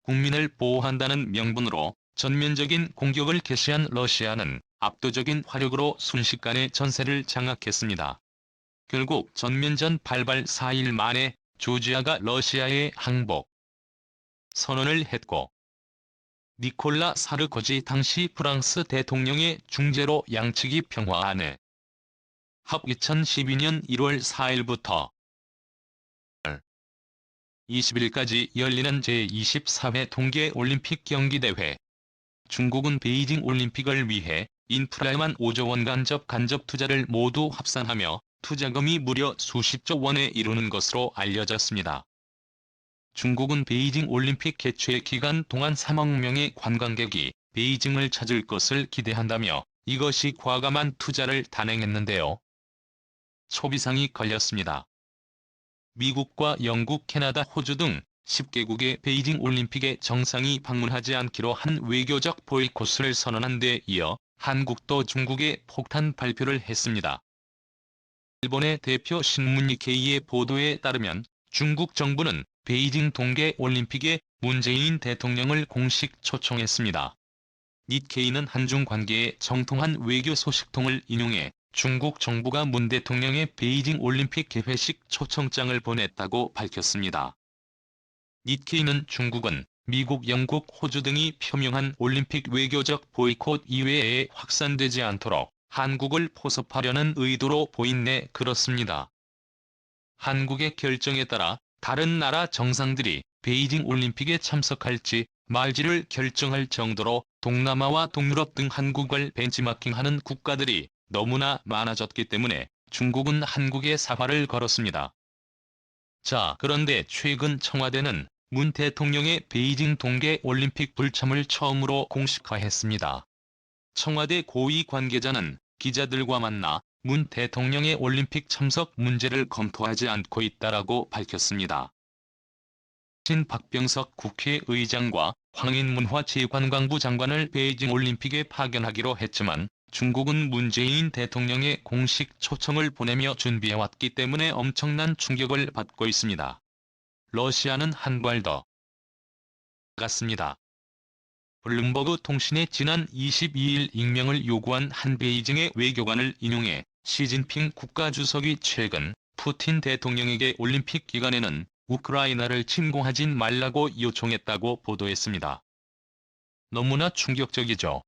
국민을 보호한다는 명분으로 전면적인 공격을 개시한 러시아는 압도적인 화력으로 순식간에 전세를 장악했습니다. 결국 전면전 발발 4일 만에 조지아가 러시아에 항복 선언을 했고, 니콜라 사르코지 당시 프랑스 대통령의 중재로 양측이 평화안을 합 2012년 1월 4일부터 20일까지 열리는 제24회 동계올림픽 경기대회. 중국은 베이징 올림픽을 위해 인프라에만 5조 원 간접 투자를 모두 합산하며 투자금이 무려 수십조 원에 이르는 것으로 알려졌습니다. 중국은 베이징 올림픽 개최 기간 동안 3억 명의 관광객이 베이징을 찾을 것을 기대한다며 이것이 과감한 투자를 단행했는데요. 초비상이 걸렸습니다. 미국과 영국, 캐나다, 호주 등 10개국의 베이징 올림픽에 정상이 방문하지 않기로 한 외교적 보이콧을 선언한 데 이어 한국도 중국에 폭탄 발표를 했습니다. 일본의 대표 신문 니케이의 보도에 따르면 중국 정부는 베이징 동계올림픽에 문재인 대통령을 공식 초청했습니다. 니케이는 한중 관계의 정통한 외교 소식통을 인용해 중국 정부가 문 대통령의 베이징 올림픽 개회식 초청장을 보냈다고 밝혔습니다. 니케이는 중국은 미국, 영국, 호주 등이 표명한 올림픽 외교적 보이콧 이외에 확산되지 않도록 한국을 포섭하려는 의도로 보인네 그렇습니다. 한국의 결정에 따라 다른 나라 정상들이 베이징 올림픽에 참석할지 말지를 결정할 정도로 동남아와 동유럽 등 한국을 벤치마킹하는 국가들이 너무나 많아졌기 때문에 중국은 한국에 사활을 걸었습니다. 자, 그런데 최근 청와대는 문 대통령의 베이징 동계올림픽 불참을 처음으로 공식화했습니다. 청와대 고위 관계자는 기자들과 만나 문 대통령의 올림픽 참석 문제를 검토하지 않고 있다라고 밝혔습니다. 박병석 국회의장과 황인문화체육관광부 장관을 베이징 올림픽에 파견하기로 했지만 중국은 문재인 대통령의 공식 초청을 보내며 준비해왔기 때문에 엄청난 충격을 받고 있습니다. 러시아는 한 발 더 나갔습니다. 블룸버그 통신의 지난 22일 익명을 요구한 한 베이징의 외교관을 인용해 시진핑 국가주석이 최근 푸틴 대통령에게 올림픽 기간에는 우크라이나를 침공하지 말라고 요청했다고 보도했습니다. 너무나 충격적이죠.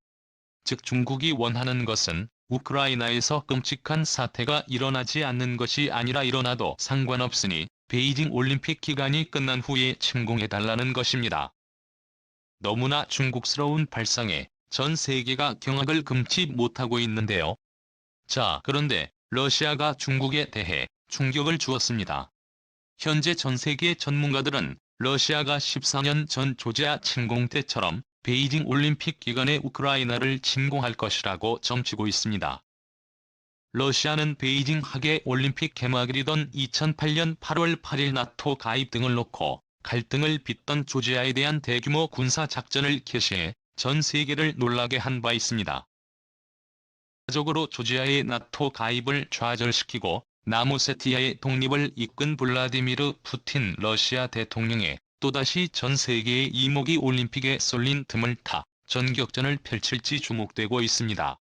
즉 중국이 원하는 것은 우크라이나에서 끔찍한 사태가 일어나지 않는 것이 아니라 일어나도 상관없으니 베이징 올림픽 기간이 끝난 후에 침공해달라는 것입니다. 너무나 중국스러운 발상에 전 세계가 경악을 금치 못하고 있는데요. 자, 그런데 러시아가 중국에 대해 충격을 주었습니다. 현재 전 세계 전문가들은 러시아가 14년 전 조지아 침공 때처럼 베이징 올림픽 기간에 우크라이나를 침공할 것이라고 점치고 있습니다. 러시아는 베이징 하계 올림픽 개막일이던 2008년 8월 8일 나토 가입 등을 놓고 갈등을 빚던 조지아에 대한 대규모 군사작전을 개시해 전 세계를 놀라게 한 바 있습니다. 적으로 조지아의 나토 가입을 좌절시키고 남오세티아의 독립을 이끈 블라디미르 푸틴 러시아 대통령의 또다시 전 세계의 이목이 올림픽에 쏠린 틈을 타 전격전을 펼칠지 주목되고 있습니다.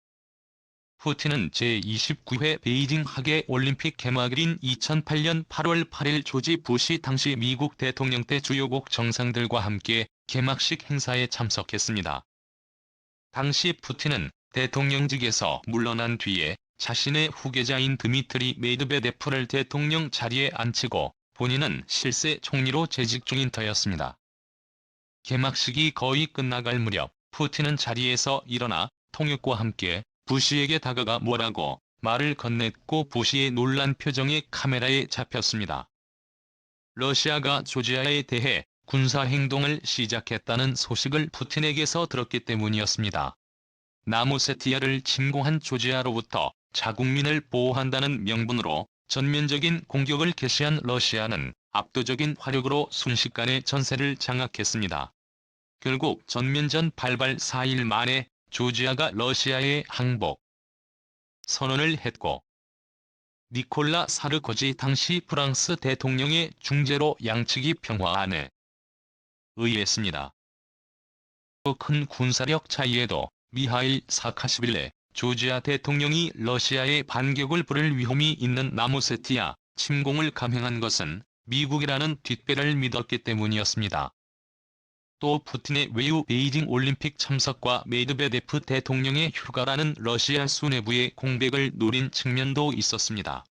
푸틴은 제29회 베이징 하계 올림픽 개막일인 2008년 8월 8일 조지 부시 당시 미국 대통령 때 주요국 정상들과 함께 개막식 행사에 참석했습니다. 당시 푸틴은 대통령직에서 물러난 뒤에 자신의 후계자인 드미트리 메드베데프를 대통령 자리에 앉히고 본인은 실세 총리로 재직 중인 터였습니다. 개막식이 거의 끝나갈 무렵 푸틴은 자리에서 일어나 통역과 함께 부시에게 다가가 뭐라고 말을 건넸고 부시의 놀란 표정이 카메라에 잡혔습니다. 러시아가 조지아에 대해 군사행동을 시작했다는 소식을 푸틴에게서 들었기 때문이었습니다. 남오세티아를 침공한 조지아로부터 자국민을 보호한다는 명분으로 전면적인 공격을 개시한 러시아는 압도적인 화력으로 순식간에 전세를 장악했습니다. 결국 전면전 발발 4일 만에 조지아가 러시아에 항복 선언을 했고, 니콜라 사르코지 당시 프랑스 대통령의 중재로 양측이 평화안을 의했습니다. 큰 군사력 차이에도 미하일 사카시빌리 조지아 대통령이 러시아의 반격을 부를 위험이 있는 나무세티아 침공을 감행한 것은 미국이라는 뒷배를 믿었기 때문이었습니다. 또 푸틴의 외유 베이징 올림픽 참석과 메드베데프 대통령의 휴가라는 러시아 수뇌부의 공백을 노린 측면도 있었습니다.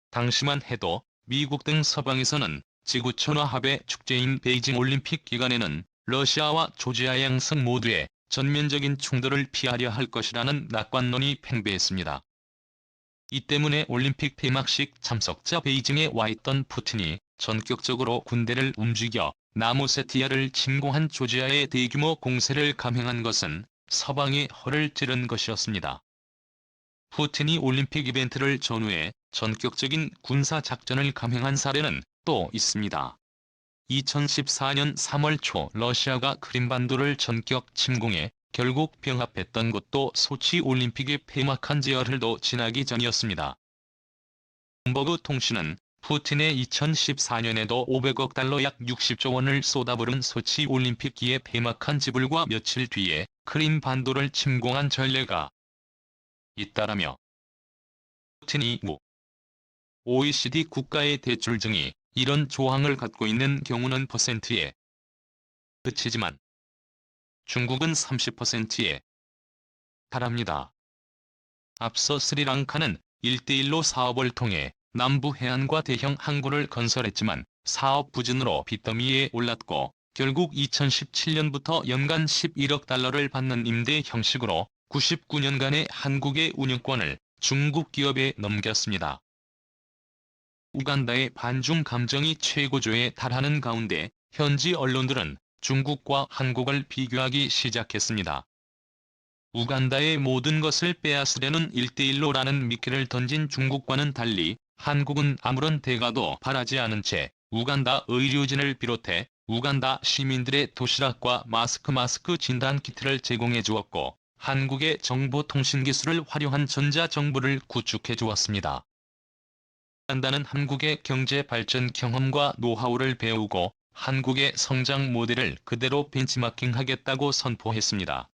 당시만 해도 미국 등 서방에서는 지구촌화합의 축제인 베이징 올림픽 기간에는 러시아와 조지아 양승 모두의 전면적인 충돌을 피하려 할 것이라는 낙관론이 팽배했습니다. 이 때문에 올림픽 폐막식 참석자 베이징에 와 있던 푸틴이 전격적으로 군대를 움직여 나무세티아를 침공한 조지아의 대규모 공세를 감행한 것은 서방의 허를 찌른 것이었습니다. 푸틴이 올림픽 이벤트를 전후해 전격적인 군사작전을 감행한 사례는 또 있습니다. 2014년 3월 초 러시아가 크림반도를 전격 침공해 결국 병합했던 것도 소치 올림픽이 폐막한 지 열흘도 지나기 전이었습니다. 블룸버그 통신은 푸틴의 2014년에도 500억 달러 약 60조 원을 쏟아부은 소치 올림픽기에 폐막한 지 불과 며칠 뒤에 크림반도를 침공한 전례가 있다라며 푸틴이 OECD 국가의 대출 증이 이런 조항을 갖고 있는 경우는 %에 그치지만 중국은 30%에 달합니다. 앞서 스리랑카는 1:1로 사업을 통해 남부 해안과 대형 항구를 건설했지만 사업 부진으로 빚더미에 올랐고 결국 2017년부터 연간 11억 달러를 받는 임대 형식으로 99년간의 한국의 운영권을 중국 기업에 넘겼습니다. 우간다의 반중 감정이 최고조에 달하는 가운데 현지 언론들은 중국과 한국을 비교하기 시작했습니다. 우간다의 모든 것을 빼앗으려는 1:1로라는 미끼를 던진 중국과는 달리 한국은 아무런 대가도 바라지 않은 채 우간다 의료진을 비롯해 우간다 시민들의 도시락과 마스크 진단 키트를 제공해 주었고 한국의 정보통신기술을 활용한 전자정부를 구축해 주었습니다. 우간다는 한국의 경제 발전 경험과 노하우를 배우고 한국의 성장 모델을 그대로 벤치마킹하겠다고 선포했습니다.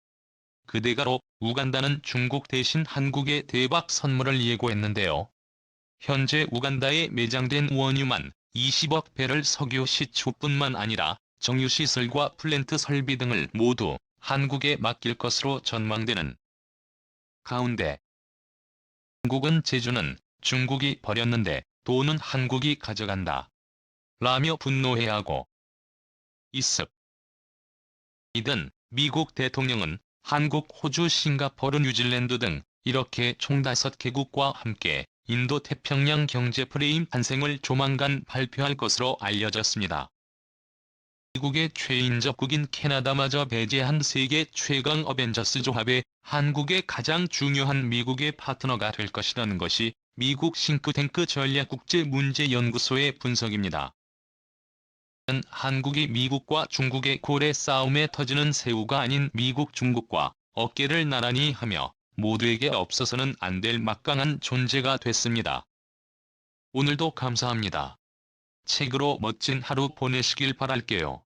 그 대가로 우간다는 중국 대신 한국에 대박 선물을 예고했는데요. 현재 우간다에 매장된 원유만 20억 배럴 석유 시추뿐만 아니라 정유시설과 플랜트 설비 등을 모두 한국에 맡길 것으로 전망되는 가운데 한국은 제주는 중국이 버렸는데 돈은 한국이 가져간다 라며 분노해하고 있습니다. 이든 미국 대통령은 한국, 호주, 싱가포르, 뉴질랜드 등 이렇게 총 5개국과 함께 인도-태평양 경제 프레임 탄생을 조만간 발표할 것으로 알려졌습니다. 미국의 최인접국인 캐나다마저 배제한 세계 최강 어벤져스 조합에 한국의 가장 중요한 미국의 파트너가 될 것이라는 것이 미국 싱크탱크 전략국제문제연구소의 분석입니다. 한국이 미국과 중국의 고래 싸움에 터지는 새우가 아닌 미국 중국과 어깨를 나란히 하며 모두에게 없어서는 안 될 막강한 존재가 됐습니다. 오늘도 감사합니다. 책으로 멋진 하루 보내시길 바랄게요.